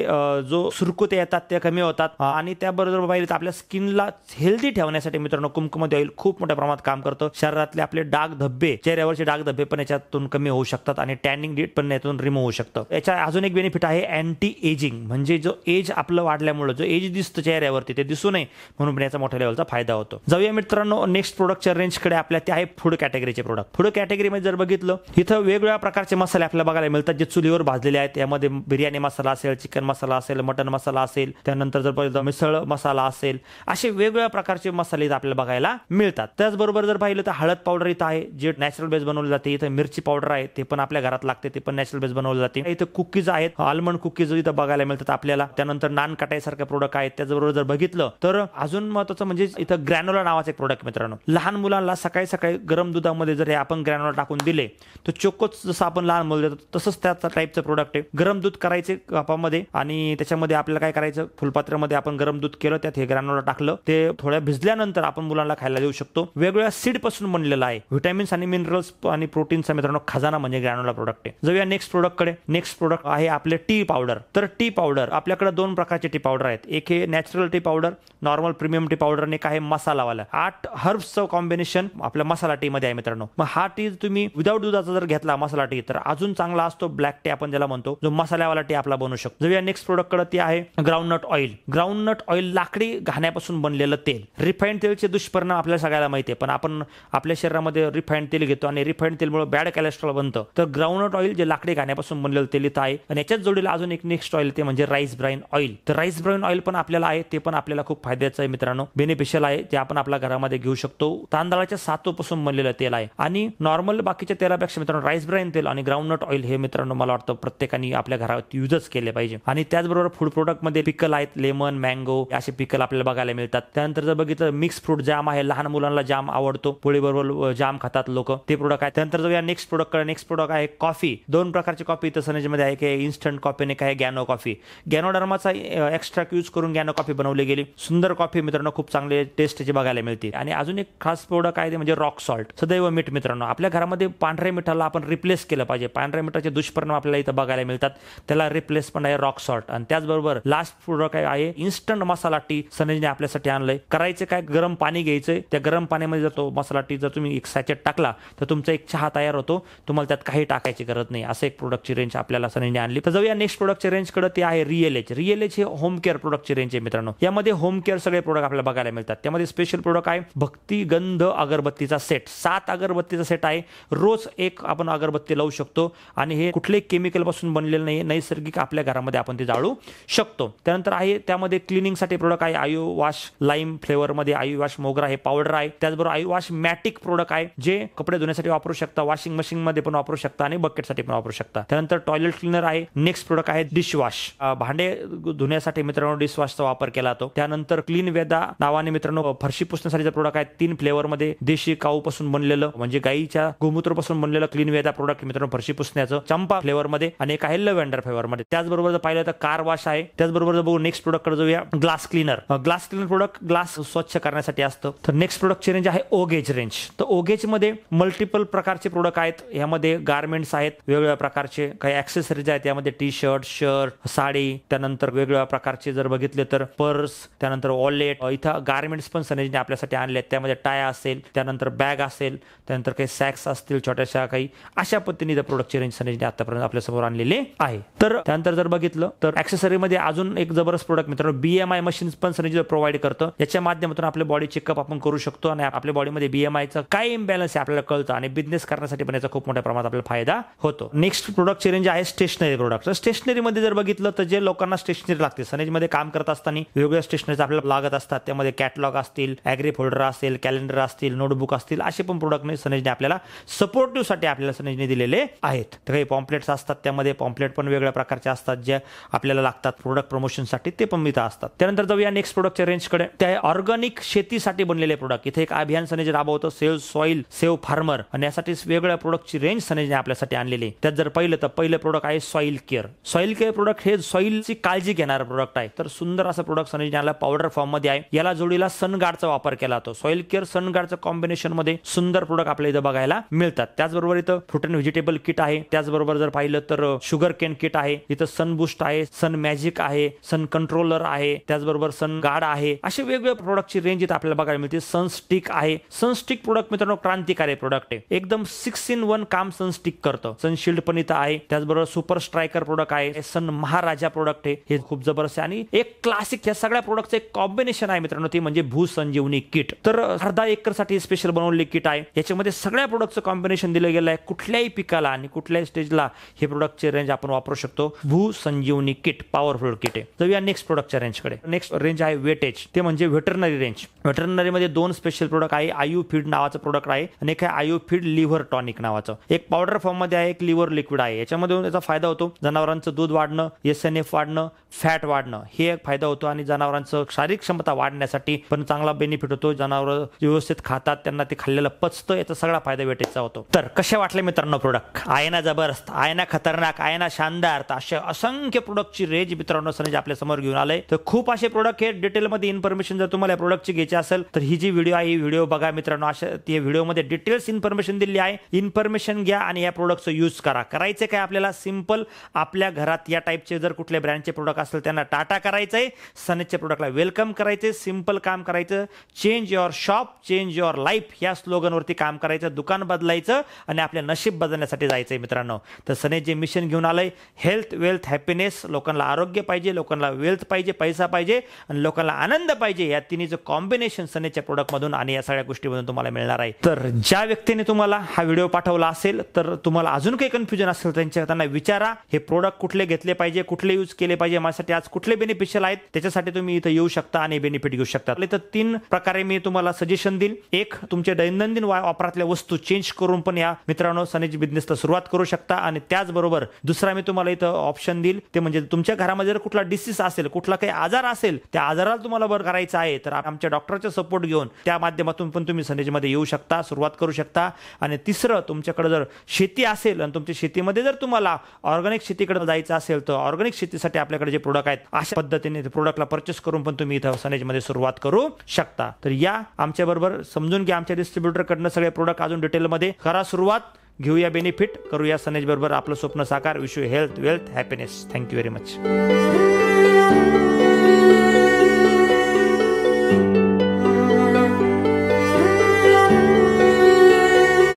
जो सुरकुते येतात त्या कमी होतात आणि त्याबरोबर पाहिजे आपल्या स्किनला हेल्दी ठेवण्यासाठी मित्रांनो कुमकुमादी ऑइल खूप मोठ्या प्रमाणात काम करतं. शरीरातले आपले डाग धब्बे, चेहऱ्यावरचे डाग धब्बे पण याच्यातून कमी होऊ शकतात आणि टॅनिंग डीट पण यातून रिमूव्ह होऊ शकतं. याचा अजून एक बेनिफिट आहे अँटी एजिंग. म्हणजे जो एज आपलं वाढल्यामुळे जो एज दिसतं चेहऱ्यावरती ते दिसू नये म्हणून पण याचा मोठ्या लेवलचा फायदा होतो. जाऊया मित्रांनो नेक्स्ट प्रोडक्टच्या रेंजकडे. आपल्या ते आहे फूड कॅटेगरीचे प्रोडक्ट. फूड कॅटेगरीमध्ये जर बघितलं इथं वेगवेगळ्या प्रकारचे मसाले आपल्याला बघायला मिळतात जे चुलीवर भाजलेले आहेत. यामध्ये बिर्याणी मसाला असेल, चिकन मसाला असेल, मटन मसाला असेल, त्यानंतर जर मिसळ मसाला असेल, असे वेगवेगळ्या प्रकारचे मसाले आपल्याला बघायला मिळतात. त्याचबरोबर जर पाहिलं तर हळद पावडर इथं आहे जे नॅचरल बेस बनवले जाते. इथं मिरची पावडर आहे ते पण आपल्या घरात लागते, ते पण नॅचरल बेस बनवले जाते. इथं कुकीज आहेत, आल्मंड कुकीज इथं बघायला मिळतात आपल्याला. त्यानंतर नान कटाईसारखे प्रोडक्ट आहेत. त्याचबरोबर जर बघितलं तर अजून महत्त्वाचं म्हणजे इथं ग्रॅनोला नावाचे एक प्रोडक्ट मित्रांनो. लहान मुलांना सकाळी सकाळी गरम दुधामध्ये जर आपण ग्रॅनोला टाकून दिले तर चोकोच जसं आपण लहान मुलं देतो तसंच त्याचा टाईपचं प्रोडक्ट आहे. गरम दूध करायचे कपामध्ये आणि त्याच्यामध्ये आपल्याला काय करायचं, फुलपात्र्यामध्ये आपण गरम दूध केलं, त्यात हे ग्रॅनोला टाकलं, ते थोड्या भिजल्यानंतर आपण मुलांना खायला देऊ शकतो. वेगवेगळ्या सीड पासून बनलेला आहे. व्हिटॅमिन्स आणि मिनरल्स आणि प्रोटीनचा मित्रांनो खजाना म्हणजे ग्रॅनोला प्रोडक्ट आहे. जाऊया नेक्स्ट प्रोडक्टकडे. नेक्स्ट प्रोडक्ट आहे आपले टी पावडर. तर टी पावडर आपल्याकडे 2 प्रकारचे टी पावडर आहेत. एक हे natural tea powder, normal premium tea powder आणि एक आहे मसालावाला. 8 हर्ब्सचं कॉम्बिनेशन आपल्या मसाला टी मध्ये आहे मित्रांनो. मग हा टी तुम्ही विदाउट दुधाचा जर घेतला मसाला टी तर अजून चांगला असतो. ब्लॅक टी आपण ज्याला म्हणतो, जो मसाल्यावाला टी आपला बनवू शकतो. जाऊया नेक्स्ट प्रोडक्टकडे. ती आहे ग्राउंडनट ऑइल. ग्राउंडनट ऑइल लाकडी घाण्यापासून बनलेलं तेल. रिफाईंड तेलचे दुष्परिणाम आपल्याला सगळ्याला माहिती आहे, पण आपण आपल्या शरीरामध्ये रिफाईंड तेल घेतो आणि रिफाईंड तेलमुळे बॅड कोलेस्ट्रॉल बनतं. तर ग्राउंडनट ऑइल जे लाकडी घाण्यापासून बनलेलं तेल इथं आहे. आणि याच्याच जोडीला अजून एक नेक्स्ट ऑइल ते म्हणजे राईस ब्राईन ऑइल. तर राईस ब्राईन ब्राऊन ऑइल पण आपल्याला आहे, ते पण आपल्याला खूप फायद्याचं आहे मित्रांनो, बेनिफिशियल आहे, ते आपण आपल्या घरामध्ये घेऊ शकतो. तांदळाच्या सातूपासून बनलेलं तेल आहे आणि नॉर्मल बाकीच्या तेलापेक्षा मित्रांनो राईस ब्राईन तेल आणि ग्राउंडनट ऑइल हे मित्रांनो मला वाटतं प्रत्येकाने आपल्या घरात युजच केले पाहिजे. आणि त्याचबरोबर फूड प्रोडक्ट मध्ये पिकल आहेत, लेमन, मँगो असे पिकल आपल्याला बघायला मिळतात. त्यानंतर जर बघितलं मिक्स फ्रूट जाम आहे, लहान मुलांना जाम आवडतो, पोळी बरोबर जाम खातात लोक, ते प्रोडक्ट आहे. त्यानंतर जाऊया नेक्स्ट प्रोडक्ट आहे कॉफी. दोन प्रकारची कॉफी इथं सनेजमध्ये आहे, की इन्स्टंट कॉफी आणि काय गॅनो कॉफी. गॅनोडर्माचा एक्स्ट्रा यूज करून गॅनो कॉफी बनवली गेली. सुंदर कॉफी मित्रांनो, खूप चांगले टेस्टची बघायला मिळते. आणि अजून एक खास प्रोडक्ट आहे ते म्हणजे रॉक सॉल्ट, सदैव मीठ मित्रांनो. आपल्या घरामध्ये पांढऱ्या मिठाला आपण रिप्लेस केलं पाहिजे. पांढऱ्या मिठाचे दुष्परिणाम आपल्याला इथं बघायला मिळतात, त्याला रिप्लेस पण आहे रॉक सॉल्ट. आणि त्याचबरोबर लास्ट प्रोडक्ट आहे इन्स्टंट मसाला टी. सनेजने आपल्यासाठी आणलंय. करायचं काय, गरम पाणी घ्यायचंय, त्या गरम पाण्यामध्ये जर तो मसाला टी जर तुम्ही एक सॅचेट टाकला तर तुमचा एक चहा तयार होतो, तुम्हाला त्यात काही टाकायची गरज नाही. असं एक प्रोडक्टची रेंज आपल्याला सनेजने आणली. तर जाऊया नेक्स्ट प्रोडक्टच्या रेंजकडे, ते आहे रिअल एज. रिअल एज हे होम केअर प्रोडक्टची रेंज आहे मित्रांनो. यामध्ये होम केअर सगळे प्रोडक्ट आपल्याला बघायला मिळतात. त्यामध्ये स्पेशल प्रोडक्ट आहे भक्ती गंध अगरबत्तीचा सेट. 7 अगरबत्तीचा सेट आहे. रोज एक आपण अगरबत्ती लावू शकतो आणि हे कुठल्याही केमिकल पासून बनलेलं नाही, नैसर्गिक आपल्या घरामध्ये आपण ते जाळू शकतो. त्यानंतर आहे त्यामध्ये क्लिनिंगसाठी प्रोडक्ट आहे आयु वॉश लाईम फ्लेवर मध्ये, आयु वॉश मोगरा हे पावडर आहे. त्याचबरोबर आयु वॉश मॅटिक प्रोडक्ट आहे, जे कपडे धुण्यासाठी वापरू शकता, वॉशिंग मशीन मध्ये पण वापरू शकता आणि बकेटसाठी पण वापरू शकता. त्यानंतर टॉयलेट क्लीनर आहे. नेक्स्ट प्रोडक्ट आहे डिश वॉश. भांडे धुण्यासाठी मित्रांनो डिश वॉशचा वापर केला जातो. त्यानंतर क्लीन वेदा नावाने मित्रांनो फरशी पुसण्यासाठीचा प्रोडक्ट आहे. 3 फ्लेवर मध्ये, देशी काऊ पासून बनलेलं म्हणजे गाईच्या गोमूत्र पासून बनलेलं क्लीन वेदा प्रोडक्ट मित्रांनो फरशी पुसण्याचं, चंपा फ्लेवर मध्ये आणि एक आहे लव्हेंडर फ्लेवर मध्ये. त्याचबरोबर जर पाहिलं तर कार वॉश आहे. त्याचबरोबर जर बघू नेक्स्ट प्रोडक्ट कडे जाऊया, glass cleaner. Glass cleaner product glass स्वच्छ करण्यासाठी असतं. तर नेक्स्ट प्रोडक्टची रेंज आहे ओगेज रेंज. तर ओगेज मध्ये मल्टिपल प्रकारचे प्रोडक्ट आहेत. यामध्ये गारमेंट्स आहेत वेगवेगळ्या प्रकारचे, काही ऍक्सेसरीज आहेत, यामध्ये टी शर्ट, शर्ट, साडी, त्यानंतर वेगवेगळ्या प्रकारचे जर बघितले तर पर्स, त्यानंतर वॉलेट. इथं गारमेंट्स पण सनेजने आपल्यासाठी आणले आहेत. त्यामध्ये टाय असेल, त्यानंतर बॅग असेल, त्यानंतर काही सॅक्स असतील छोट्याशा, काही अशा पद्धतीने प्रोडक्टची रेंज सनेजने आतापर्यंत आपल्या समोर आणलेली आहे. तर त्यानंतर जर बघितलं तर ऍक्सेसरी मध्ये अजून एक जबरदस्त प्रोडक्ट मित्रांनो BMI मशीन्स पण सनेज प्रोव्हाइड करतं. याच्या माध्यमातून आपले बॉडी चेकअप आपण करू शकतो आणि आपल्या बॉडीमध्ये BMIचं काय इम्बॅलन्स आहे आपल्याला कळतं आणि बिझनेस करण्यासाठी पण याचा खूप मोठ्या प्रमाणात आपल्याला फायदा होतो. नेक्स्ट प्रोडक्टची रेंज आहे स्टेशनरी प्रोडक्ट. स्टेशनरी मध्ये जर बघितलं तर जे लोकांना स्टेशनरी लागते, सनेजमध्ये काम करत असताना वेगवेगळ्या स्टेशनरीज आपल्याला लागत असतात. त्यामध्ये कॅटलॉग असतील, ॲग्री फोल्डर असेल, कॅलेंडर असतील, नोटबुक असतील, असे पण प्रोडक्ट सनेजने आपल्याला सपोर्टिव्ह साठी आपल्याला सनेजने दिलेले आहेत. तर काही पॉम्पलेट्स असतात, त्यामध्ये पॉम्पलेट पण वेगळ्या प्रकारचे असतात जे आपल्याला लागतात प्रोडक्ट प्रमोशनसाठी, ते पण इथं असतात. त्यानंतर जाऊया नेक्स्ट प्रोडक्टच्या रेंजकडे, त्या ऑर्गॅनिक शेतीसाठी बनलेले प्रोडक्ट. इथे एक अभियान सनेज राबवतं, सेव्ह सॉइल सेव्ह फार्मर, आणि यासाठी वेगवेगळ्या प्रोडक्टची रेंज सनेजने आपल्यासाठी आणलेली. त्यात जर पाहिलं तर पहिलं प्रोडक्ट आहे soil care. Soil care product हे सॉइलची काळजी घेणारं प्रोडक्ट आहे. तर सुंदर असं प्रोडक्ट सनेजने आणलं, पावडर फॉर्म मध्ये आहे. याला जोडीला सनगार्डचा वापर केला जातो. सॉइल केअर सनगार्डच्या कॉम्बिनेशन मध्ये सुंदर प्रोडक्ट आपल्याला इथं बघायला मिळतात. त्याचबरोबर इथं फ्रूट अँड व्हेजिटेबल किट आहे. त्याचबरोबर जर पाहिलं तर शुगर केन किट आहे. इथं सन बूस्ट आहे, सन मॅजिक आहे, सन कंट्रोलर आहे, त्याचबरोबर सन गार्ड आहे. असे वेगवेगळ्या प्रोडक्टची रेंज इथं आपल्याला बघायला मिळते. सनस्टिक आहे. सनस्टिक प्रोडक्ट मित्रांनो क्रांतिकारी प्रोडक्ट आहे. एकदम 6 in 1 काम सनस्टिक करतं. सनशिल्ड पण इथं आहे. त्याचबरोबर सुपर स्ट्रायकर प्रोडक्ट आहे. सन महाराजा प्रोडक्ट आहे, हे खूप जबरदस्त आहे. आणि एक क्लासिक या सगळ्या प्रोडक्टचं एक कॉम्बिनेशन आहे मित्रांनो, ते म्हणजे भू संजीवनी किट. तर अर्धा एकर साठी स्पेशल बनवलेली किट आहे. याच्यामध्ये सगळ्या प्रोडक्टचं कॉम्बिनेशन दिलं गेलं आहे. कुठल्याही पिकाला आणि कुठल्याही स्टेजला हे प्रोडक्टचे रेंज आपण वापरू शकतो. भू संजीवनी किट पॉवरफुल किट आहे. जाऊया नेक्स्ट प्रोडक्टच्या रेंजकडे. नेक्स्ट रेंज आहे वेटेज, ते म्हणजे व्हेटरनरी रेंज. व्हेटरनरी मध्ये 2 स्पेशल प्रोडक्ट आहे. आयु फीड नावाचं प्रोडक्ट आहे आणि एक आहे आयु फीड लिव्हर टॉनिक नावाचं. एक पावडर फॉर्म मध्ये आहे, एक लिव्हर लिक्विड आहे. याच्यामध्ये याचा फायदा होतो जनावरांचं दूध वाढणं, SNF वाढणं, फॅट वाढणं, हे एक फायदा होतो. आणि जनावरांचं शारीरिक क्षमता वाढण्यासाठी पण चांगला बेनिफिट होतो. जनावर व्यवस्थित खातात, त्यांना ते खाल्लेलं पचतं, याचा सगळा फायदा वेटेजचा होतो. तर कसे वाटले मित्रांनो प्रोडक्ट? आहे ना जबरदस्त, आहे ना खतरनाक, आहे ना शानदार. तर अशा असंख्य प्रोडक्टची रेंज मित्रांनो सनेज आपल्या समोर घेऊन आलंय. तर खूप असे प्रोडक्ट हे डिटेलमध्ये इन्फॉर्मेशन जर तुम्हाला प्रोडक्टची घ्यायची असेल तर ही जी व्हिडिओ आहे, ही व्हिडिओ बघा मित्रांनो. अशा ती व्हिडिओमध्ये डिटेल्स इन्फॉर्मेशन दिली आहे. इन्फॉर्मेशन घ्या आणि या प्रोडक्टचं यूज करा. करायचं काय आपल्याला, सिंपल आपल्या घरात या टाईपचे जर कुठल्या ब्रँडचे प्रोडक्ट असेल त्यांना टाटा करायचंय, सनेजच्या प्रोडक्टला वेलकम करायचे. सिंपल काम करायचं. Change your shop, change your life या स्लोगनवरती काम करायचं. दुकान बदलायचं आणि आपल्या नशीब बदलण्यासाठी जायचंय मित्रांनो. तर सनेज जे मिशन घेऊन आलंय, हेल्थ वेल्थ हॅपीनेस, लोकांना आरोग्य पाहिजे, लोकांना वेल्थ पाहिजे, पैसा पाहिजे आणि लोकांना आनंद पाहिजे, या तिन्हीचं कॉम्बिनेशन सनेजच्या प्रोडक्ट मधून आणि या सगळ्या गोष्टीमधून तुम्हाला मिळणार आहे. तर ज्या व्यक्तीने तुम्हाला हा व्हिडिओ पाठवला असेल तर तुम्हाला अजून काही कन्फ्युजन असेल त्यांना विचारा. हे प्रोडक्ट कुठले घेतले पाहिजे, कुठले यूज केले पाहिजे, माझ्यासाठी आज कुठले बेनिफिशियल आहेत त्याच्यासाठी तुम्ही इथं येऊ शकता आणि बेनिफिट घेऊ शकता. तर 3 प्रकारे मी तुम्हाला सजेशन देईल. एक, तुमच्या दैनंदिन वापरातल्या वस्तू चेंज करून पण या मित्रांनो सनेज बिझनेसला सुरुवात करू शकता. आणि त्याचबरोबर दुसरा मी तुम्हाला इथं ऑप्शन देईल ते म्हणजे तुमच्या घरामध्ये जर कुठला डिसीज असेल, कुठला काही आजार असेल, त्या आजाराला तुम्हाला बरं करायचं आहे तर आमच्या डॉक्टरचा सपोर्ट घेऊन त्या माध्यमातून पण तुम्ही सनेजमध्ये येऊ शकता, सुरुवात करू शकता. आणि तिसरं, तुमच्याकडे जर शेती असेल आणि तुमच्या शेतीमध्ये जर तुम्हाला ऑर्गॅनिक शेतीकडे जायचं असेल तर ऑर्गॅनिक शेतीसाठी आपल्याकडे जे प्रोडक्ट आहेत अशा पद्धतीने प्रोडक्टला परचेस करून पण तुम्ही इथं सनेजमध्ये सुरुवात करू शकता. तर या आमच्या बरोबर समजून घ्या आमच्या डिस्ट्रीब्युटरकडनं सगळे प्रोडक्ट अजून डिटेलमध्ये करा सुरुवात, घेऊया बेनिफिट, करूया सनेज बरोबर आपलं स्वप्न साकार. Wish you health, wealth, happiness. Thank you very much.